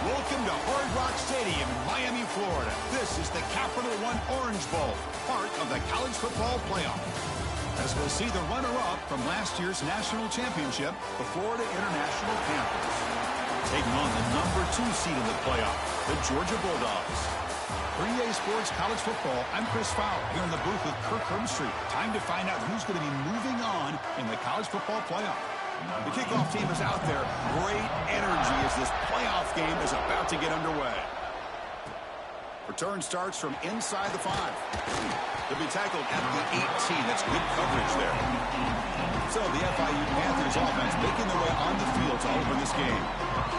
Welcome to Hard Rock Stadium in Miami, Florida. This is the Capital One Orange Bowl, part of the college football playoff. As we'll see the runner-up from last year's national championship, the Florida International Panthers. Taking on the #2 seed in the playoff, the Georgia Bulldogs. For EA Sports College Football, I'm Chris Fowler here in the booth with Kirk Herbstreit. Time to find out who's going to be moving on in the college football playoff. The kickoff team is out there. Great energy as this playoff game is about to get underway. Return starts from inside the 5. They'll be tackled at the 18. That's good coverage there. So the FIU Panthers offense making their way on the field to open this game.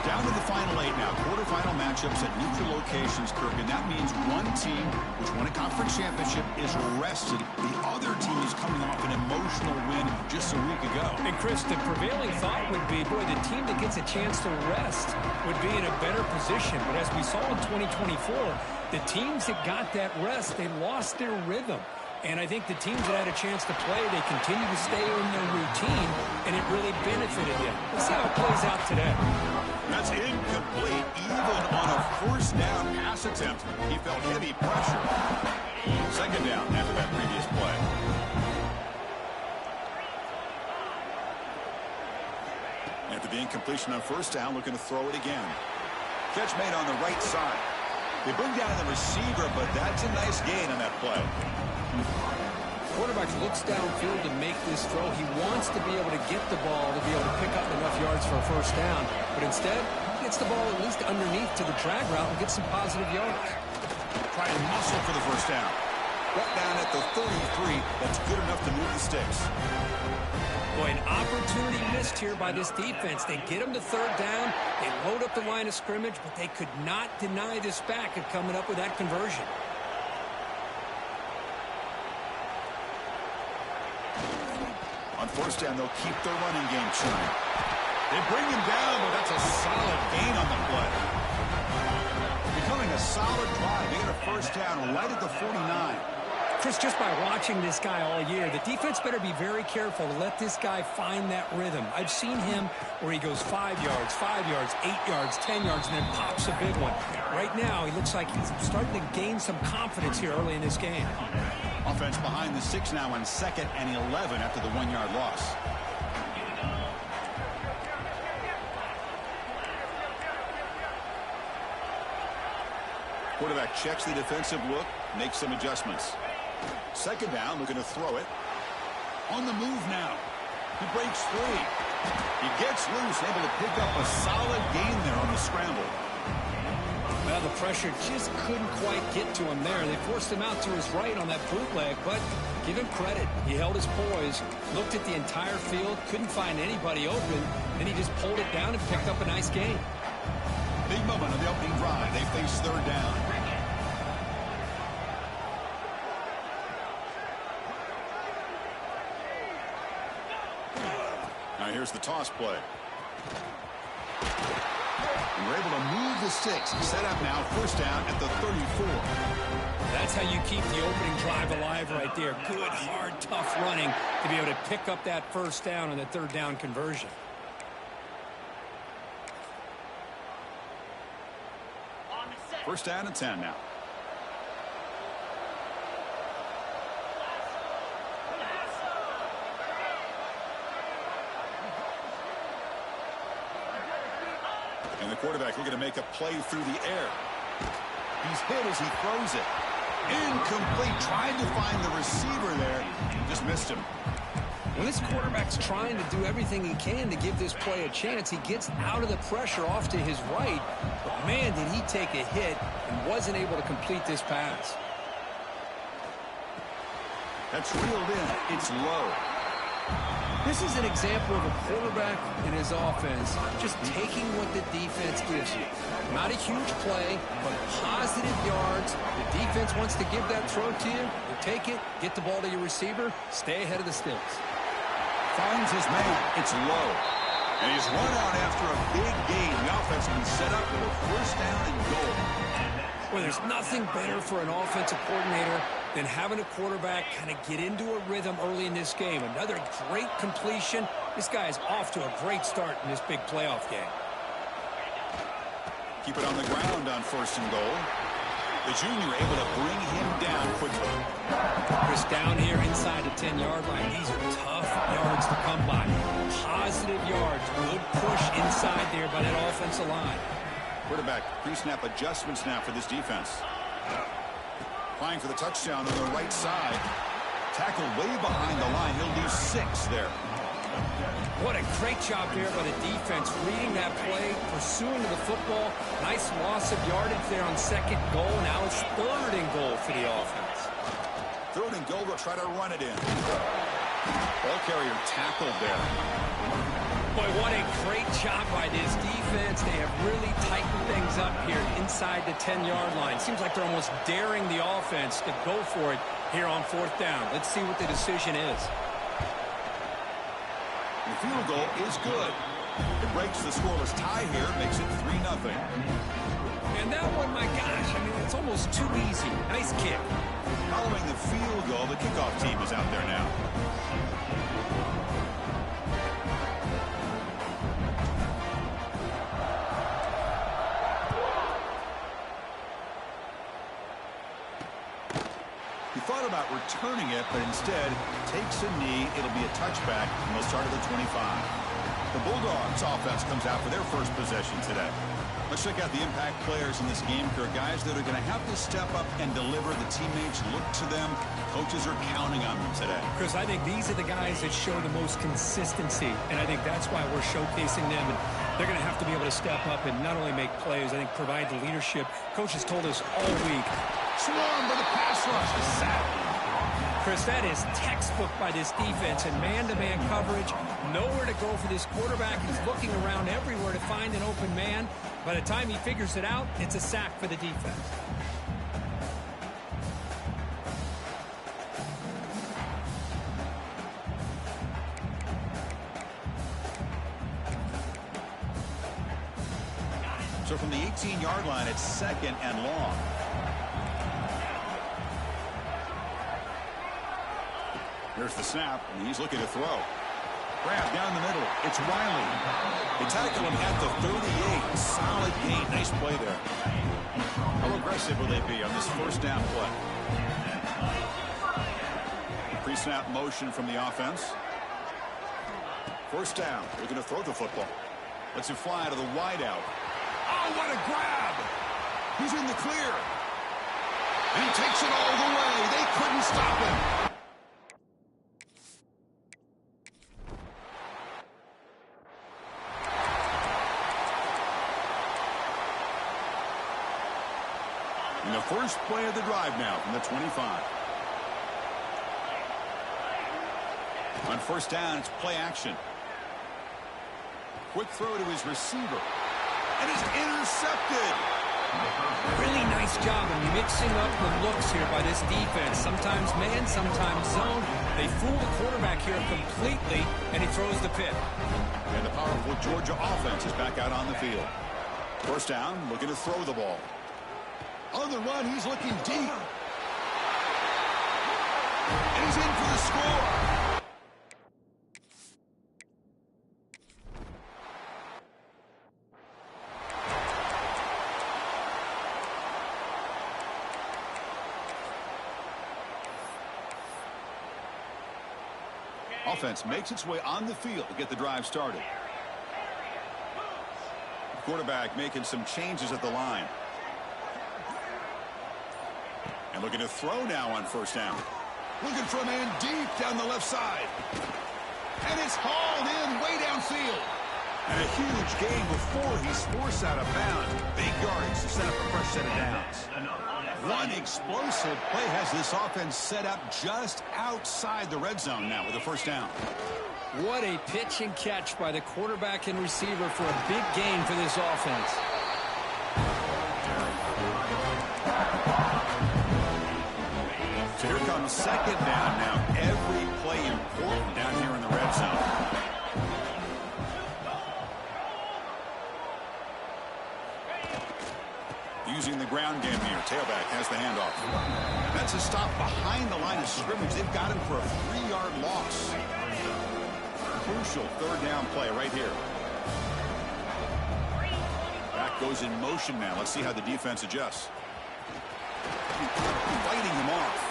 Down to the final 8 now. Quarterfinal matchups at neutral locations, Kirk. And that means one team, which won a conference championship, is rested. The other team is coming off an emotional win just a week ago. And Chris, the prevailing thought would be, boy, the team that gets a chance to rest would be in a better position. But as we saw in 2024, the teams that got that rest, they lost their rhythm. And I think the teams that had a chance to play, they continue to stay in their routine, and it really benefited them. Let's see how it plays out today. That's incomplete. Even on a first down pass attempt, he felt heavy pressure. Second down after that previous play. After the incompletion on first down, looking to throw it again. Catch made on the right side. They bring down the receiver, but that's a nice gain on that play. Quarterback looks downfield to make this throw. He wants to be able to get the ball to be able to pick up enough yards for a first down. But instead, he gets the ball at least underneath to the drag route and gets some positive yards. Trying to muscle for the first down. Brought down at the 33. That's good enough to move the sticks. Boy, an opportunity missed here by this defense. They get them to third down. They load up the line of scrimmage, but they could not deny this back of coming up with that conversion. On first down, they'll keep their running game churning. They bring him down, but that's a solid gain on the play. Becoming a solid drive. They get a first down right at the 49. Chris, just by watching this guy all year, the defense better be very careful to let this guy find that rhythm. I've seen him where he goes 5 yards, 8 yards, 10 yards, and then pops a big one. Right now, he looks like he's starting to gain some confidence here early in this game. Offense behind the 6 now on 2nd and 11 after the 1-yard loss. Quarterback checks the defensive look, makes some adjustments. Second down, looking to throw it. On the move now. He breaks free. He gets loose, able to pick up a solid gain there on the scramble. Well, the pressure just couldn't quite get to him there. They forced him out to his right on that bootleg, but give him credit. He held his poise, looked at the entire field, couldn't find anybody open, then he just pulled it down and picked up a nice gain. Big moment on the opening drive. They face third down. Now here's the toss play. And we're able to move the sticks. Set up now, first down at the 34. That's how you keep the opening drive alive right there. Good, hard, tough running to be able to pick up that first down on the third down conversion. First down and 10 now. And the quarterback looking to make a play through the air. He's hit as he throws it. Incomplete. Tried to find the receiver there. Just missed him. When this quarterback's trying to do everything he can to give this play a chance, he gets out of the pressure off to his right. But, man, did he take a hit and wasn't able to complete this pass. That's reeled in. It's low. This is an example of a quarterback and his offense just taking what the defense gives you. Not a huge play, but positive yards. The defense wants to give that throw to you. You take it, get the ball to your receiver, stay ahead of the sticks. Finds his man. It's low. And he's run out after a big gain. The offense will be set up with a first down and goal. Well, there's nothing better for an offensive coordinator than having a quarterback kind of get into a rhythm early in this game. Another great completion. This guy is off to a great start in this big playoff game. keep it on the ground on 1st and goal. The junior able to bring him down quickly. Chris, down here inside the 10-yard line. These are tough yards to come by. Positive yards. Good push inside there by that offensive line. Quarterback pre-snap adjustments now for this defense. Applying for the touchdown on the right side. Tackled way behind the line. He'll lose 6 there. What a great job there by the defense, reading that play, pursuing the football. Nice loss of yardage there on 2nd goal. Now it's 3rd and goal for the offense. 3rd and goal, they'll try to run it in. Ball carrier tackled there. Boy, what a great job by this defense. They have really tightened things up here inside the 10-yard line. Seems like they're almost daring the offense to go for it here on 4th down. Let's see what the decision is. The field goal is good. It breaks the scoreless tie here, makes it 3-0. And that one, my gosh, I mean, it's almost too easy. Nice kick. Following the field goal, the kickoff team is out there now. He thought about returning it, but instead takes a knee. It'll be a touchback, and they'll start at the 25. The Bulldogs offense comes out for their first possession today. Let's check out the impact players in this game. There are guys that are going to have to step up and deliver. The teammates look to them. Coaches are counting on them today. Chris, I think these are the guys that show the most consistency, and I think that's why we're showcasing them. And they're going to have to be able to step up and not only make plays, I think provide the leadership. Coaches told us all week. Swarm by the pass rush. The sack. Chris, that is textbook by this defense, and man-to-man coverage. Nowhere to go for this quarterback. He's looking around everywhere to find an open man. By the time he figures it out, it's a sack for the defense. So from the 18-yard line, it's 2nd and long. Here's the snap, and he's looking to throw. Grab down the middle. It's Riley. They tackle him at the 38. Solid gain. Nice play there. How aggressive will they be on this 1st down play? Pre-snap motion from the offense. 1st down. They're going to throw the football. Lets it fly to the wideout. Oh, what a grab! He's in the clear. And he takes it all the way. They couldn't stop him. And the first play of the drive now from the 25. On 1st down, it's play action. Quick throw to his receiver. And it's intercepted. Really nice job of mixing up the looks here by this defense. Sometimes man, sometimes zone. They fool the quarterback here completely, and he throws the pick. And the powerful Georgia offense is back out on the field. 1st down, looking to throw the ball. On the run, he's looking deep. And he's in for the score. Offense makes its way on the field to get the drive started. Quarterback making some changes at the line. And looking to throw now on 1st down. Looking for a man deep down the left side. And it's hauled in way downfield. And a huge gain before he's forced out of bounds. Big yardage to set up a fresh set of downs. One explosive play has this offense set up just outside the red zone now with a 1st down. What a pitch and catch by the quarterback and receiver for a big gain for this offense. So here comes 2nd down now. Every play important down here in the red zone. Using the ground game here. Tailback has the handoff. That's a stop behind the line of scrimmage. They've got him for a 3-yard loss. Crucial 3rd down play right here. Back goes in motion now. Let's see how the defense adjusts. Fighting him off.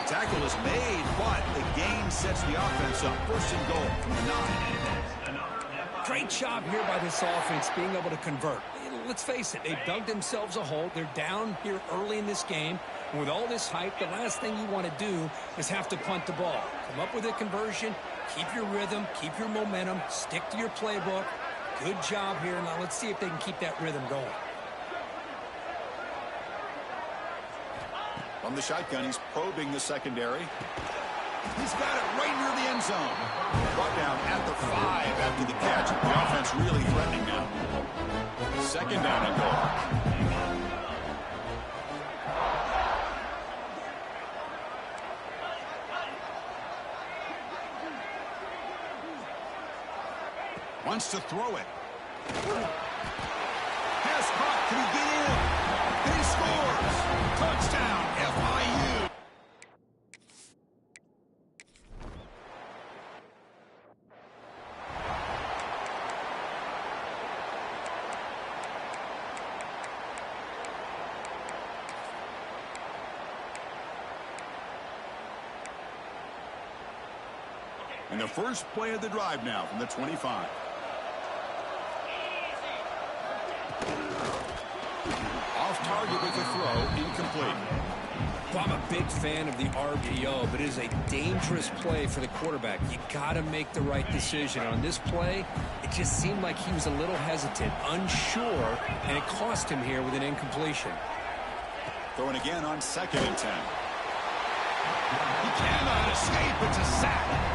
The tackle is made, but the gain sets the offense up. First and goal from the 9. Great job here by this offense being able to convert. Let's face it, they dug themselves a hole. They're down here early in this game. And with all this hype, the last thing you want to do is have to punt the ball. Come up with a conversion, keep your rhythm, keep your momentum, stick to your playbook. Good job here. Now let's see if they can keep that rhythm going. From the shotgun, he's probing the secondary. He's got it right near the end zone. Brought down at the 5 after the catch. The offense really threatening now. Second down and goal. Wants to throw it. Pass caught. Can he get in? And he scores. Touchdown, FIU. And the first play of the drive now from the 25. Off target with the throw, incomplete. Well, I'm a big fan of the RPO, but it is a dangerous play for the quarterback. You got to make the right decision. On this play, it just seemed like he was a little hesitant, unsure, and it cost him here with an incompletion. Throwing again on 2nd and 10. He cannot escape. It's a sack.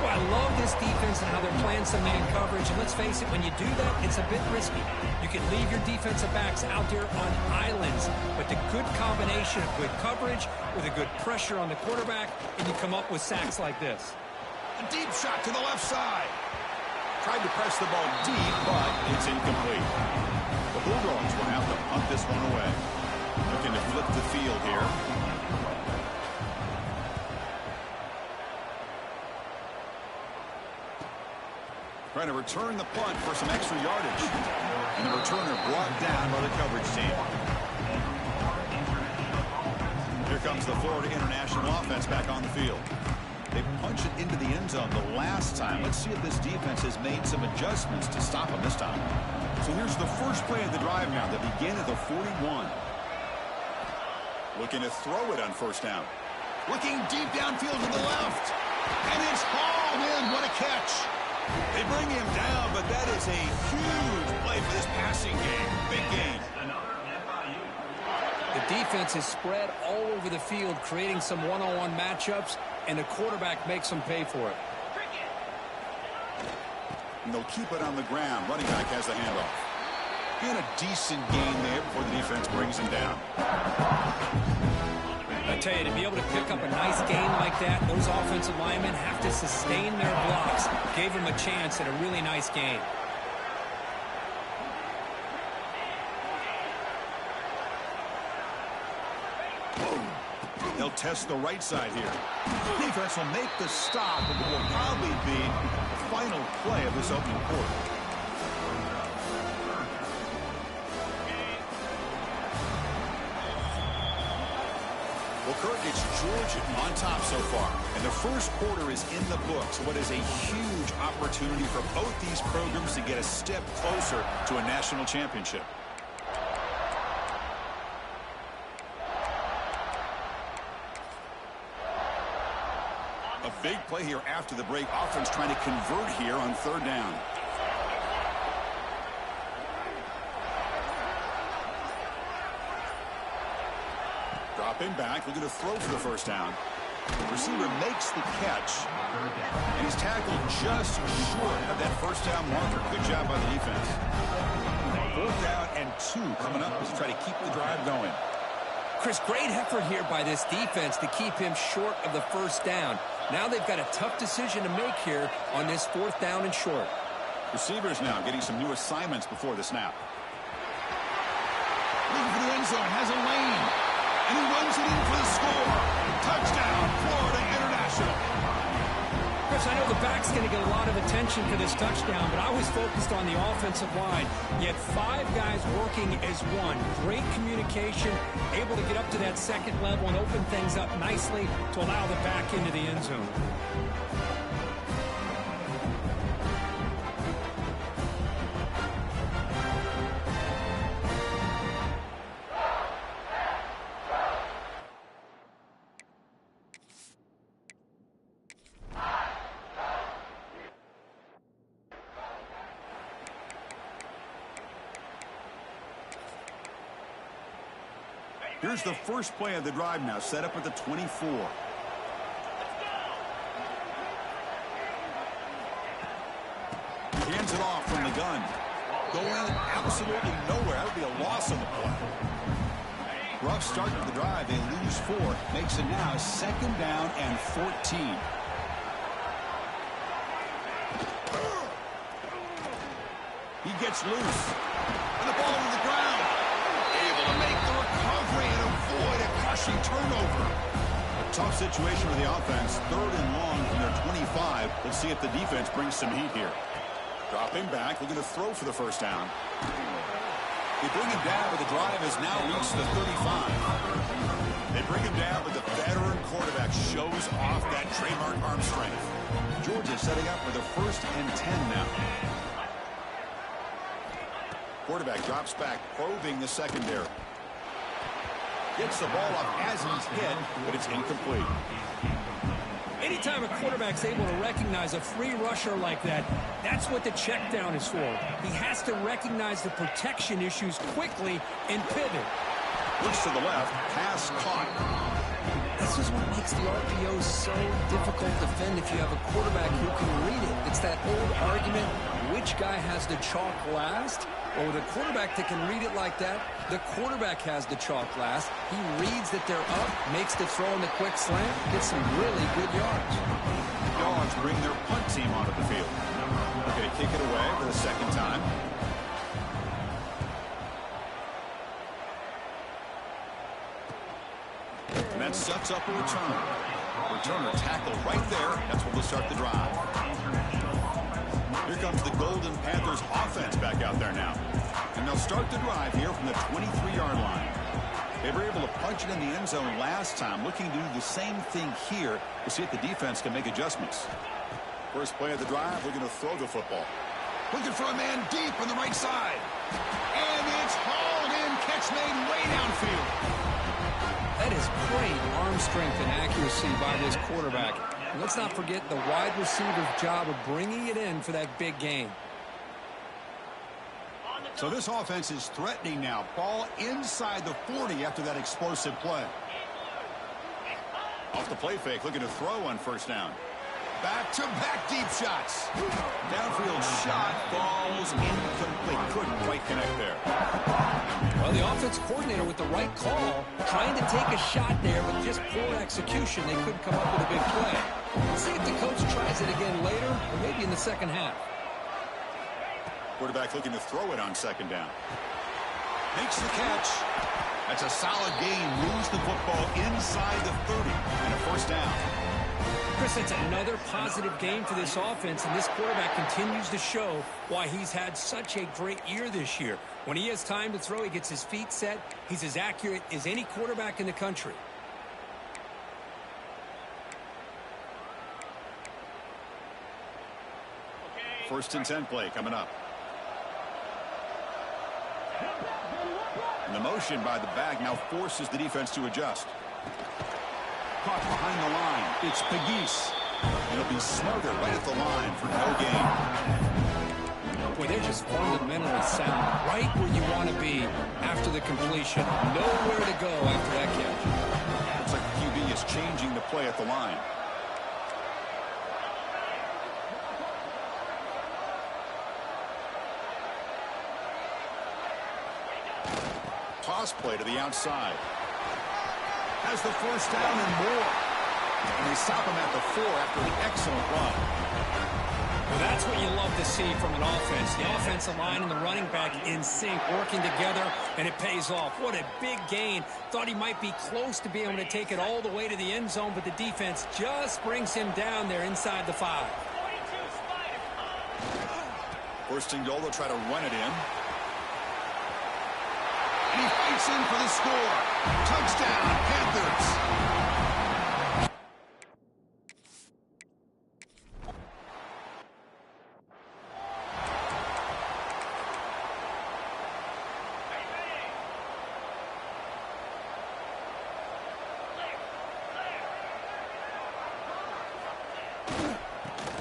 Well, I love this defense and how they're playing some man coverage. And let's face it, when you do that, it's a bit risky. You can leave your defensive backs out there on islands, but the good combination of good coverage with a good pressure on the quarterback, and you come up with sacks like this. A deep shot to the left side. Tried to press the ball deep, but it's incomplete. The Bulldogs will have to punt this one away. Looking to flip the field here. Trying to return the punt for some extra yardage. And the returner brought down by the coverage team. Here comes the Florida International offense back on the field. They punch it into the end zone the last time. Let's see if this defense has made some adjustments to stop them this time. So here's the first play of the drive now that began at the 41. Looking to throw it on first down. Looking deep downfield to the left. And it's hauled in. What a catch. They bring him down, but that is a huge play for this passing game. Big gain. The defense is spread all over the field, creating some one-on-one matchups, and the quarterback makes them pay for it. And they'll keep it on the ground. Running back has the handoff. And a decent gain there before the defense brings him down. I tell you, to be able to pick up a nice gain like that, those offensive linemen have to sustain their blocks. Gave him a chance at a really nice gain. They'll test the right side here. Defense will make the stop, but it will probably be the final play of this opening quarter. Well, Kirk, it's Georgia on top so far. And the first quarter is in the books. What is a huge opportunity for both these programs to get a step closer to a national championship. A big play here after the break. Offense trying to convert here on third down. Dropping back, looking to throw for the first down. The receiver makes the catch, and he's tackled just short of that first down marker. Good job by the defense. 4th down and 2 coming up as they try to keep the drive going. Chris, great effort here by this defense to keep him short of the first down. Now they've got a tough decision to make here on this 4th down and short. Receivers now getting some new assignments before the snap. Looking for the end zone, has a lane. And he runs it in for the score. Touchdown, Florida International. Chris, I know the back's going to get a lot of attention for this touchdown, but I was focused on the offensive line. You had 5 guys working as one. Great communication, able to get up to that second level and open things up nicely to allow the back into the end zone. Here's the first play of the drive now, set up at the 24. Hands it off from the gun. Going absolutely nowhere. That would be a loss on the play. Rough start to the drive. They lose 4. Makes it now 2nd down and 14. He gets loose. And the ball to the ground. Able to make the recovery and avoid a crushing turnover. A tough situation for the offense. 3rd and long from their 25. Let's see if the defense brings some heat here. Dropping back, looking to throw for the first down. They bring him down, but the drive has now reached the 35. They bring him down, but the veteran quarterback shows off that trademark arm strength. Georgia setting up with a 1st and 10 now. Quarterback drops back, probing the secondary. Gets the ball up as he's hit, but it's incomplete. Anytime a quarterback's able to recognize a free rusher like that, that's what the check down is for. He has to recognize the protection issues quickly and pivot. Looks to the left, pass caught. This is what makes the RPO so difficult to defend if you have a quarterback who can read it. It's that old argument, which guy has the chalk last? Or with a quarterback that can read it like that, the quarterback has the chalk last. He reads that they're up, makes the throw in the quick slant, gets some really good yards. Dogs bring their punt team onto the field. Going to kick it away for the 2nd time. And that sets up a return. Returner tackled right there. That's what will start the drive. Here comes the Golden Panthers offense back out there now. And they'll start the drive here from the 23-yard line. They were able to punch it in the end zone last time. Looking to do the same thing here to see if the defense can make adjustments. First play of the drive, looking to throw the football. Looking for a man deep on the right side. And it's hauled in. Catch made way downfield. That is great arm strength and accuracy by this quarterback. And let's not forget the wide receiver's job of bringing it in for that big game. So this offense is threatening now. Ball inside the 40 after that explosive play. Off the play fake, looking to throw on 1st down. Back-to-back deep shots. Downfield shot falls incomplete. Couldn't quite connect there. Well, the offense coordinator with the right call, trying to take a shot there with just poor execution. They couldn't come up with a big play. Let's see if the coach tries it again later or maybe in the 2nd half. Quarterback looking to throw it on 2nd down. Makes the catch. That's a solid gain. Moves the football inside the 30 and a 1st down. Chris, it's another positive game for this offense, and this quarterback continues to show why he's had such a great year this year. When he has time to throw, he gets his feet set. He's as accurate as any quarterback in the country. First and 10 play coming up. And the motion by the back now forces the defense to adjust. Caught behind the line. It's Pegues. It'll be smothered right at the line for no gain. Boy, they're just fundamentally sound. Right where you want to be after the completion. Nowhere to go after that catch. Looks like the QB is changing the play at the line. Toss play to the outside. Has the 1st down and more. And they stop him at the 4 after the excellent run. Well, that's what you love to see from an offense. The offensive line and the running back in sync, working together, and it pays off. What a big gain. Thought he might be close to being able to take it all the way to the end zone, but the defense just brings him down there inside the 5. First and goal, they'll try to run it in. And he fights in for the score. Touchdown, Panthers.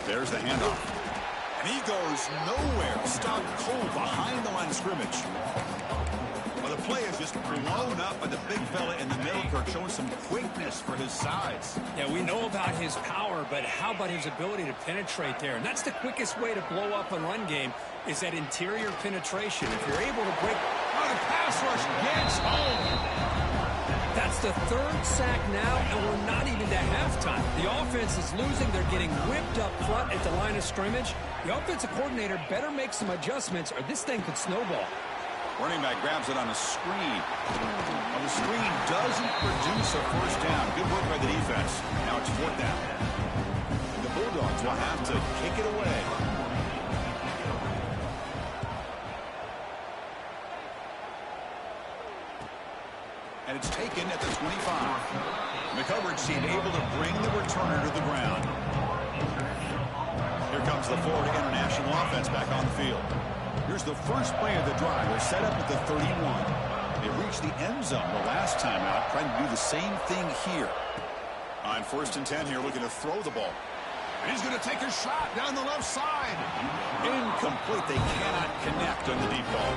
There's the handoff. And he goes nowhere. Stopped cold behind the line of scrimmage. Well, the play is just blown up by the big fella in the middle, Kirk, showing some quickness for his size. Yeah, we know about his power, but how about his ability to penetrate there? And that's the quickest way to blow up a run game, is that interior penetration. If you're able to break... Oh, the pass rush gets home. That's the 3rd sack now, and we're not even to halftime. The offense is losing. They're getting whipped up front at the line of scrimmage. The offensive coordinator better make some adjustments, or this thing could snowball. Running back grabs it on a screen. Well, the screen doesn't produce a first down. Good work by the defense. Now it's 4th down. The Bulldogs will have to kick it away. And it's taken at the 25. The coverage team able to bring the returner to the ground. Here comes the Florida International offense back on the field. Here's the first play of the drive. They're set up at the 31. They reached the end zone the last time out, trying to do the same thing here. On 1st and 10 here, looking to throw the ball. And he's going to take a shot down the left side. Incomplete. They cannot connect on the deep ball.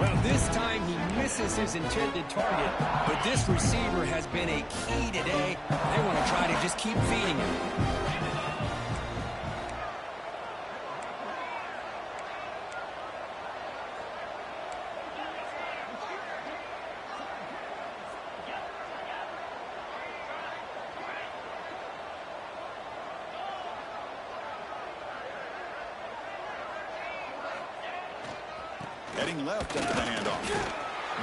Well, this time he misses his intended target, but this receiver has been a key today. They want to try to just keep feeding him. Heading left after the handoff.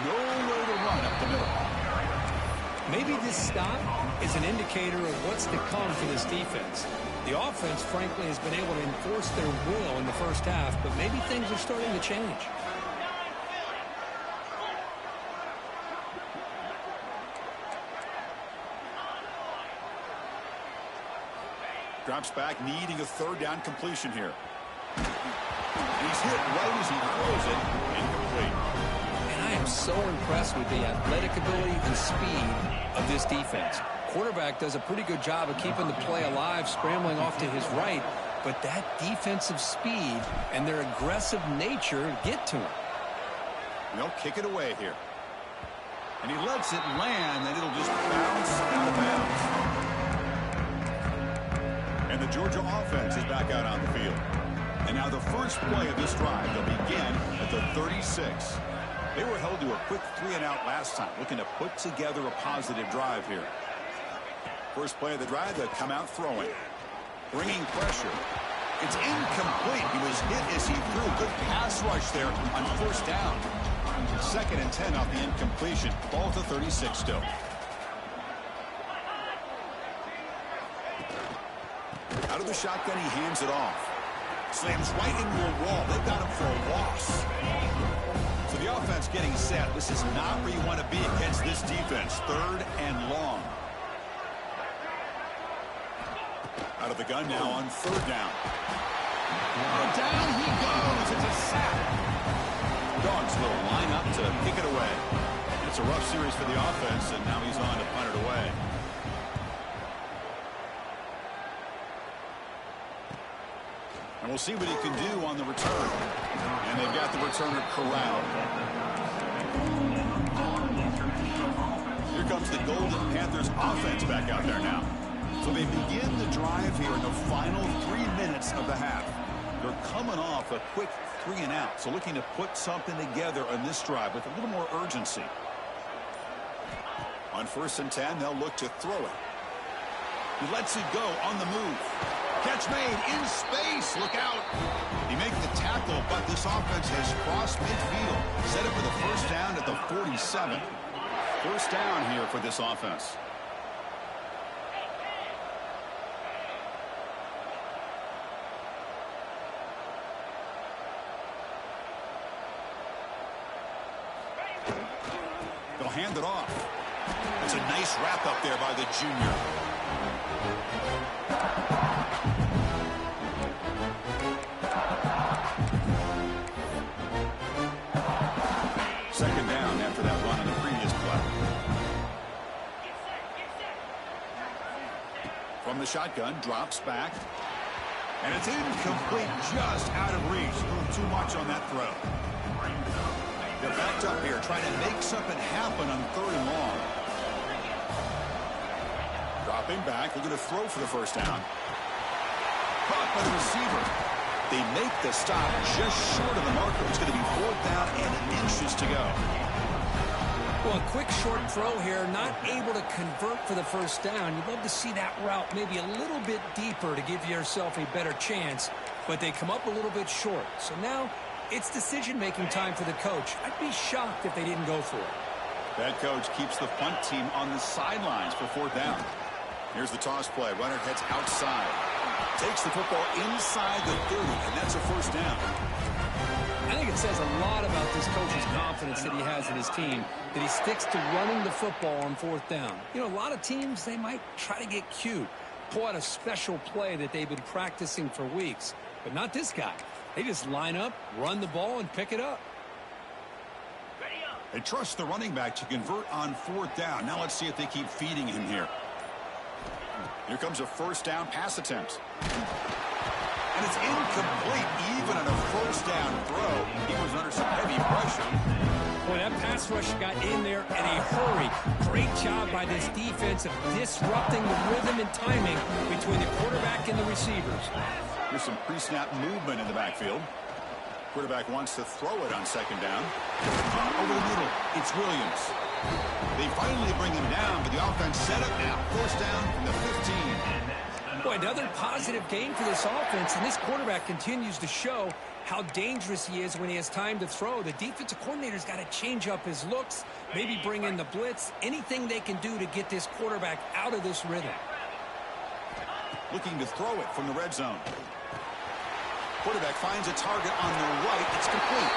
Nowhere to run up the middle. Maybe this stop is an indicator of what's to come for this defense. The offense, frankly, has been able to enforce their will in the first half, but maybe things are starting to change. Drops back, needing a 3rd down completion here. And he's hit right as he throws it. Incomplete. And I am so impressed with the athletic ability and speed of this defense. Quarterback does a pretty good job of keeping the play alive, scrambling off to his right, but that defensive speed and their aggressive nature get to him. They'll kick it away here. And he lets it land, and it'll just bounce out of bounds. And the Georgia offense is back out on the field. And now the first play of this drive, they'll begin at the 36. They were held to a quick 3-and-out last time, looking to put together a positive drive here. First play of the drive, they'll come out throwing. Bringing pressure. It's incomplete. He was hit as he threw. Good pass rush there on 1st down. 2nd and 10 off the incompletion. Ball to 36 still. Out of the shotgun, he hands it off. Slams right into a wall. They've got him for a loss. So the offense getting set. This is not where you want to be against this defense. 3rd and long. Out of the gun now on 3rd down. And down he goes. It's a sack. Dogs will line up to kick it away. It's a rough series for the offense, and now he's on to punt it away. And we'll see what he can do on the return. And they've got the returner corralled. Here comes the Golden Panthers offense back out there now. So they begin the drive here in the final 3 minutes of the half. They're coming off a quick 3-and-out. So looking to put something together on this drive with a little more urgency. On 1st and 10, they'll look to throw it. He lets it go on the move. Catch made in space. Look out. He makes the tackle, but this offense has crossed midfield. Set it for the first down at the 47. First down here for this offense. They'll hand it off. It's a nice wrap up there by the junior. Second down after that run on the previous play. From the shotgun, drops back. And it's incomplete, just out of reach. A little too much on that throw. They're backed up here, trying to make something happen on 3rd and long. Dropping back, looking to throw for the first down. Caught by the receiver. They make the stop just short of the marker. It's going to be 4th down and inches to go. Well, a quick short throw here, not able to convert for the first down. You'd love to see that route maybe a little bit deeper to give yourself a better chance, but they come up a little bit short. So now it's decision-making time for the coach. I'd be shocked if they didn't go for it. That coach keeps the punt team on the sidelines for 4th down. Here's the toss play. Runner heads outside. Takes the football inside the 30, and that's a first down. I think it says a lot about this coach's confidence that he has in his team, that he sticks to running the football on 4th down. You know, a lot of teams, they might try to get cute, pull out a special play that they've been practicing for weeks, but not this guy. They just line up, run the ball, and pick it up. They trust the running back to convert on 4th down. Now let's see if they keep feeding him here. Here comes a first down pass attempt. And it's incomplete, even on a first down throw. He was under some heavy pressure. Boy, that pass rush got in there in a hurry. Great job by this defense of disrupting the rhythm and timing between the quarterback and the receivers. Here's some pre-snap movement in the backfield. Quarterback wants to throw it on 2nd down. Over the middle, it's Williams. They finally bring him down, but the offense set up now. First down from the 15. Boy, another positive game for this offense, and this quarterback continues to show how dangerous he is when he has time to throw. The defensive coordinator's got to change up his looks, maybe bring in the blitz, anything they can do to get this quarterback out of this rhythm. Looking to throw it from the red zone. Quarterback finds a target on the right. It's complete.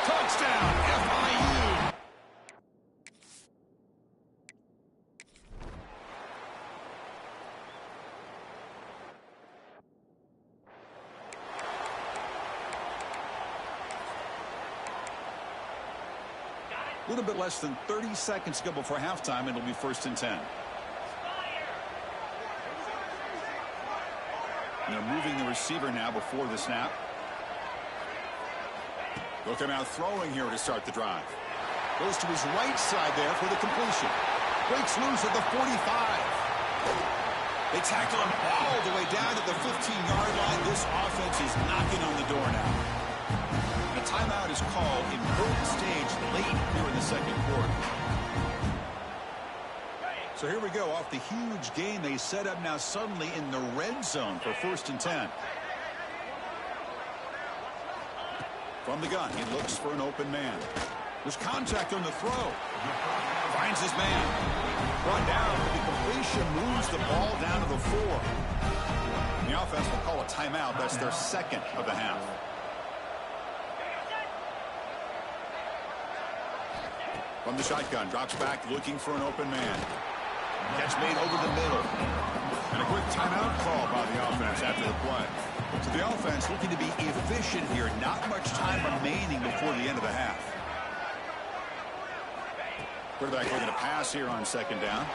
Touchdown, FIU. A little bit less than 30 seconds to go before halftime. It'll be 1st and 10. They're moving the receiver now before the snap. Looking out throwing here to start the drive. Goes to his right side there for the completion. Breaks loose at the 45. They tackle him all the way down to the 15-yard line. This offense is knocking on the door now. A timeout is called, important stage late here in the 2nd quarter. So here we go, off the huge gain they set up now suddenly in the red zone for 1st and 10. From the gun, he looks for an open man. There's contact on the throw. Finds his man. Brought down with the completion, moves the ball down to the 4. And the offense will call a timeout. That's their 2nd of the half. From the shotgun, drops back, looking for an open man. Catch made over the middle. And a quick timeout call by the offense after the play. So the offense looking to be efficient here. Not much time remaining before the end of the half. Quarterback looking to pass here on 2nd down.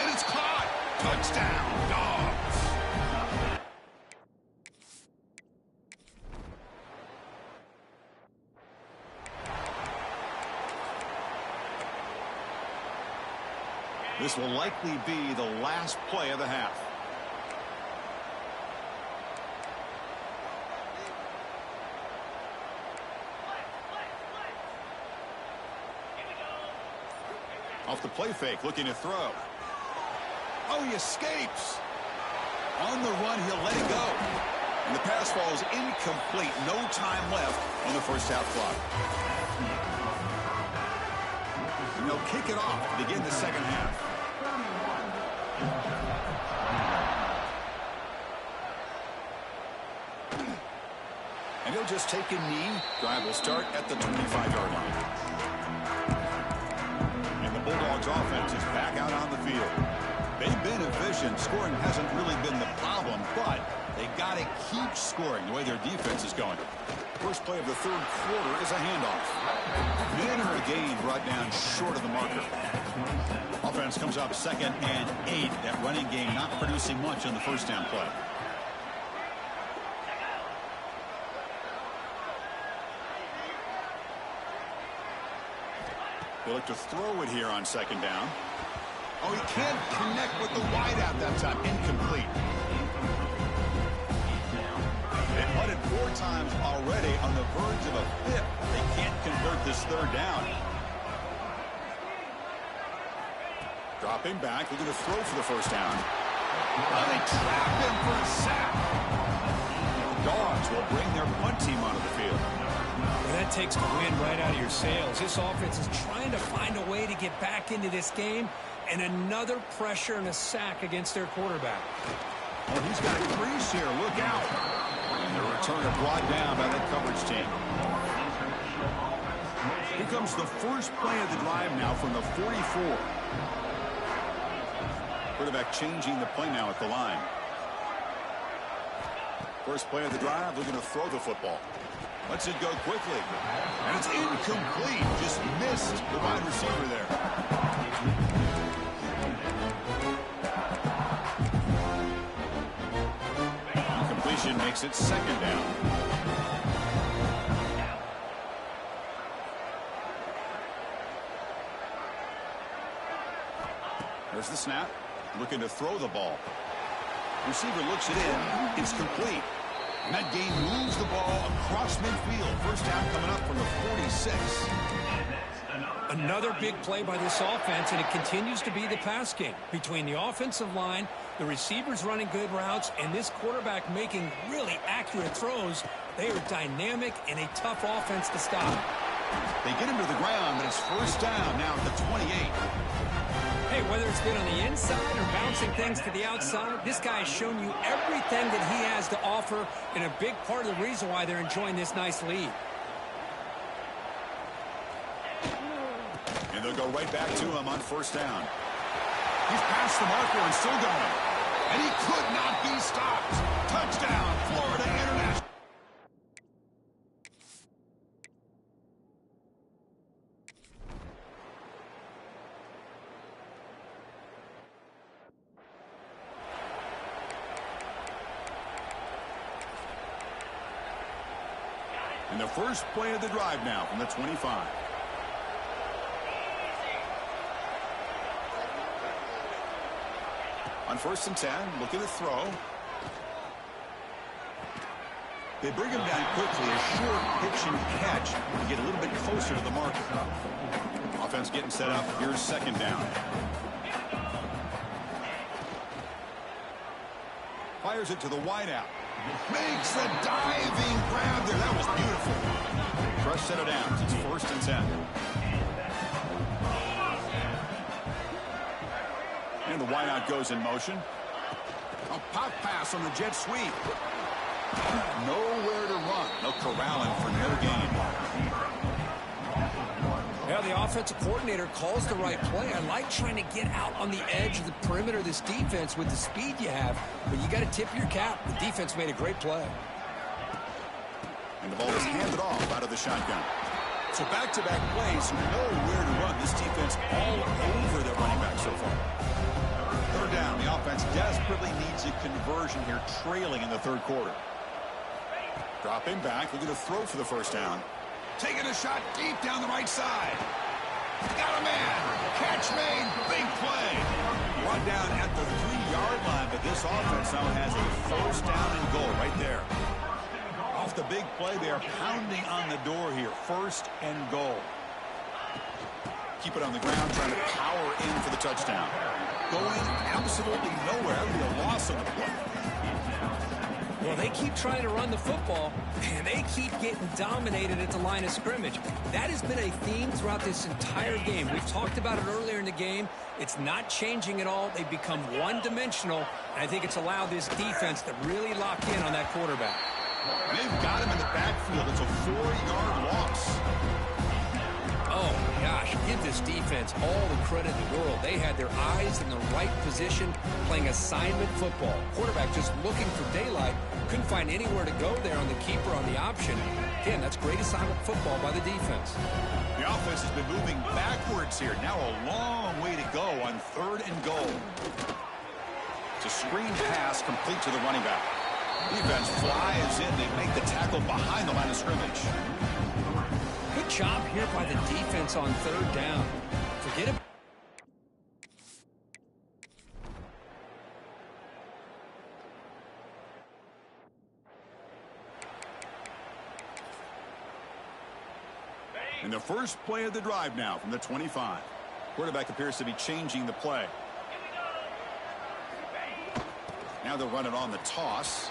And it's caught. Touchdown, Dogs. This will likely be the last play of the half. Off the play fake, looking to throw. Oh, he escapes. On the run, he'll let it go. And the pass falls incomplete. No time left on the first half clock. And they'll kick it off to begin the second half. And he'll just take a knee. Drive will start at the 25-yard line. And the Bulldogs offense is back out on the field. They've been efficient. Scoring hasn't really been the problem, but they got to keep scoring the way their defense is going. First play of the third quarter is a handoff. Manner again brought down short of the marker. Offense comes up 2nd and 8. That running game not producing much on the first down play. They look to throw it here on 2nd down. Oh, he can't connect with the wideout that time. Incomplete. They've punted 4 times already on the verge of a 5th. They can't convert this 3rd down. Dropping back, looking to throw for the first down. Oh, they trap him for a sack. The Dogs will bring their punt team onto the field. Well, that takes the wind right out of your sails. This offense is trying to find a way to get back into this game, and another pressure and a sack against their quarterback. Oh, he's got a crease here. Look out. And the returner brought down by that coverage team. Here comes the first play of the drive now from the 44. Quarterback changing the play now at the line. First play of the drive, looking to throw the football. Lets it go quickly. And it's incomplete. Just missed the wide receiver there. Incompletion makes it 2nd down. There's the snap. Looking to throw the ball. Receiver looks it in. It's complete. And that game moves the ball across midfield. First down coming up from the 46. Another big play by this offense, and it continues to be the pass game. Between the offensive line, the receivers running good routes, and this quarterback making really accurate throws, they are dynamic and a tough offense to stop. They get him to the ground, but it's first down now at the 28. Hey, whether it's been on the inside or bouncing things to the outside, this guy has shown you everything that he has to offer, and a big part of the reason why they're enjoying this nice lead. And they'll go right back to him on first down. He's past the marker and still going. And he could not be stopped. Touchdown, Florida International. And the first play of the drive now from the 25. On 1st and 10, looking to throw. They bring him down quickly, a short pitch and catch to get a little bit closer to the marker. Offense getting set up. Here's 2nd down. Fires it to the wideout. Makes the diving grab there. That was beautiful. Crush set it down. It's 1st and 10. And the wideout goes in motion. A pop pass on the jet sweep. Nowhere to run. They'll corral him for no gain. Yeah, the offensive coordinator calls the right play. I like trying to get out on the edge of the perimeter of this defense with the speed you have, but you got to tip your cap. The defense made a great play. And the ball is handed off out of the shotgun. So back-to-back plays, nowhere to run. This defense all over the running back so far. 3rd down. The offense desperately needs a conversion here, trailing in the 3rd quarter. Dropping back, looking to throw for the first down. Taking a shot deep down the right side. Got a man. Catch made. Big play. Brought down at the 3-yard line, but this offense now has a first down and goal right there. Off the big play, they are pounding on the door here. 1st and goal. Keep it on the ground, trying to power in for the touchdown. Going absolutely nowhere. That'll be a loss on the play. Well, they keep trying to run the football, and they keep getting dominated at the line of scrimmage. That has been a theme throughout this entire game. We've talked about it earlier in the game. It's not changing at all. They've become one-dimensional, and I think it's allowed this defense to really lock in on that quarterback. They've got him in the backfield. It's a 4-yard loss. Oh, my gosh, give this defense all the credit in the world. They had their eyes in the right position playing assignment football. Quarterback just looking for daylight. Couldn't find anywhere to go there on the keeper on the option. Again, that's great assignment football by the defense. The offense has been moving backwards here. Now a long way to go on 3rd and goal. It's a screen pass complete to the running back. Defense flies in. They make the tackle behind the line of scrimmage. Good job here by the defense on 3rd down. Forget it. In the first play of the drive now from the 25. Quarterback appears to be changing the play. Now they'll run it on the toss.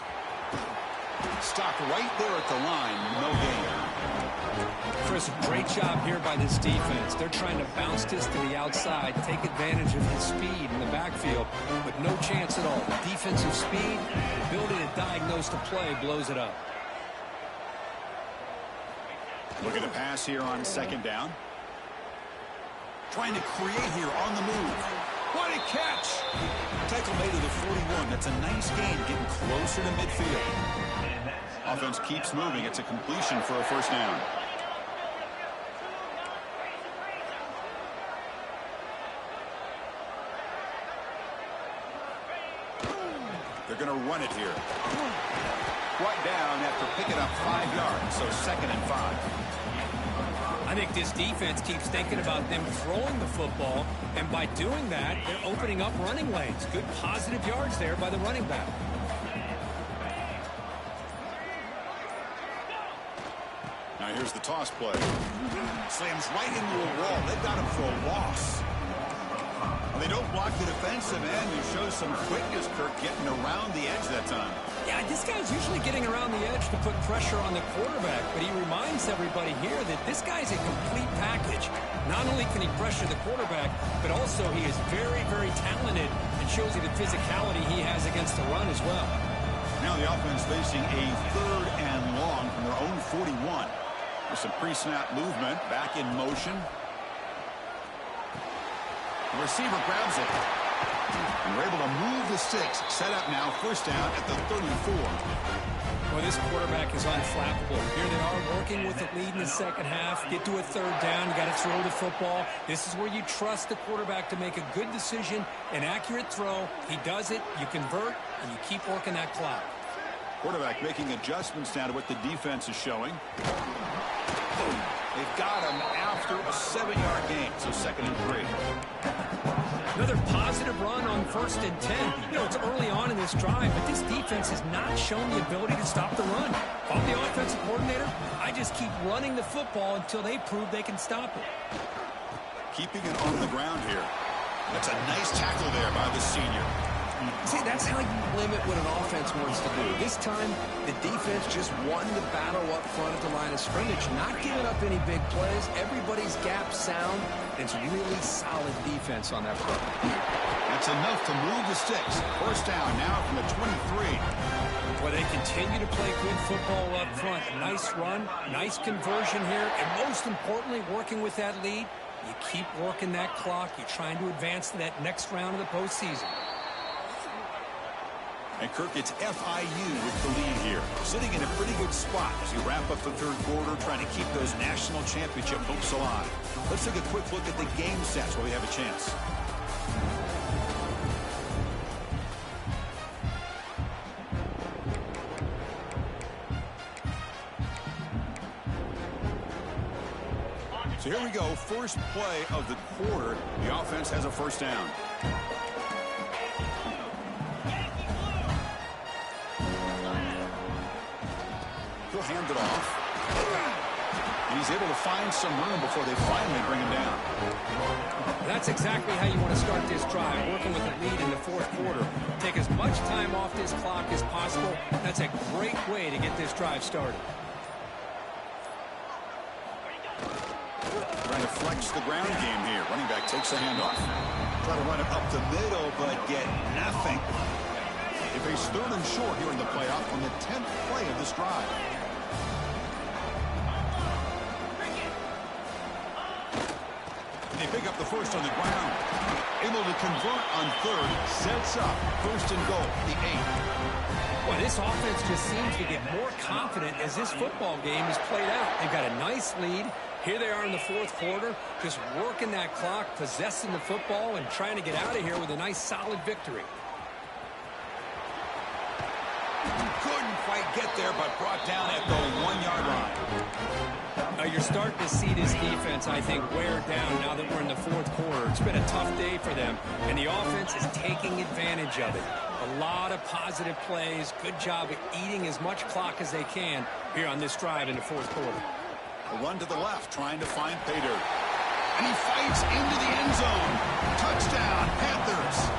Stopped right there at the line. No gain. Chris, great job here by this defense. They're trying to bounce this to the outside, take advantage of his speed in the backfield, but no chance at all. Defensive speed, ability to diagnose the play, blows it up. Look at the pass here on 2nd down. Trying to create here on the move. What a catch! Tackle made to the 41. That's a nice gain, getting closer to midfield. Offense keeps moving. It's a completion for a 1st down. They're going to run it here. Brought down after picking up 5 yards, so 2nd and 5. I think this defense keeps thinking about them throwing the football, and by doing that, they're opening up running lanes. Good positive yards there by the running back. Now here's the toss play. Slams right into a wall. They've got him for a loss. Well, they don't block the defensive end and show some quickness, Kirk, getting around the edge that time. Yeah, this guy's usually getting around the edge to put pressure on the quarterback, but he reminds everybody here that this guy's a complete package. Not only can he pressure the quarterback, but also he is very, very talented and shows you the physicality he has against the run as well. Now the offense facing a 3rd and long from their own 41. With some pre-snap movement, back in motion. The receiver grabs it. And we're able to move the sticks. Set up now, 1st down at the 34. Well, this quarterback is unflappable. Here they are working with the lead in the 2nd half. Get to a 3rd down. You got to throw the football. This is where you trust the quarterback to make a good decision, an accurate throw. He does it, you convert, and you keep working that clock. Quarterback making adjustments now to what the defense is showing. They've got him after a 7-yard gain, so 2nd and 3. Another positive run on 1st and 10. You know, it's early on in this drive, but this defense has not shown the ability to stop the run. If I'm the offensive coordinator, I just keep running the football until they prove they can stop it. Keeping it on the ground here. That's a nice tackle there by the senior. See, that's how you limit what an offense wants to do. This time, the defense just won the battle up front at the line of scrimmage, not giving up any big plays. Everybody's gap sound. It's really solid defense on that front. That's enough to move the sticks. 1st down now from the 23. Well, they continue to play good football up front. Nice run, nice conversion here, and most importantly, working with that lead, you keep working that clock. You're trying to advance to that next round of the postseason. And Kirk, it's FIU with the lead here. Sitting in a pretty good spot as you wrap up the 3rd quarter, trying to keep those national championship hopes alive. Let's take a quick look at the game stats while we have a chance. So here we go. First play of the quarter. The offense has a 1st down. He'll hand it off. And he's able to find some room before they finally bring him down. That's exactly how you want to start this drive, working with a lead in the fourth quarter. Take as much time off this clock as possible. That's a great way to get this drive started. Trying to flex the ground game here. Running back takes a handoff. Try to run it up the middle, but get nothing. They face 3rd and short here in the playoff on the 10th play of this drive. They pick up the first on the ground. Able to convert on 3rd. Sets up 1st and goal, the 8. Well, this offense just seems to get more confident as this football game is played out. They've got a nice lead. Here they are in the fourth quarter, just working that clock, possessing the football, and trying to get out of here with a nice, solid victory. Couldn't quite get there, but brought down at the 1-yard line. Now you're starting to see this defense, I think, wear down now that we're in the fourth quarter. It's been a tough day for them, and the offense is taking advantage of it. A lot of positive plays. Good job at eating as much clock as they can here on this drive in the fourth quarter. A run to the left, trying to find pay dirt. And he fights into the end zone. Touchdown, Panthers.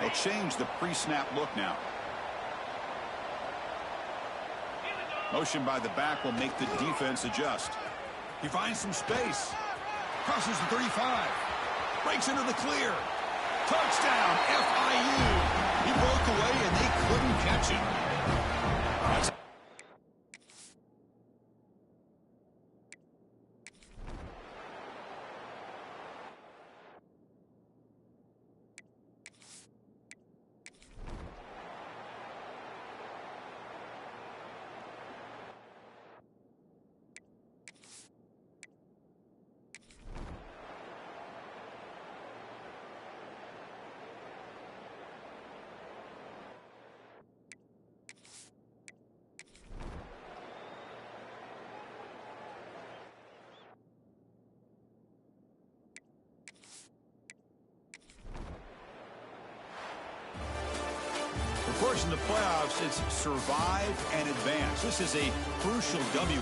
They'll change the pre-snap look now. Motion by the back will make the defense adjust. He finds some space. Crosses the 35. Breaks into the clear. Touchdown, FIU. He broke away and they couldn't catch him. Of course, in the playoffs, it's survive and advance. This is a crucial W.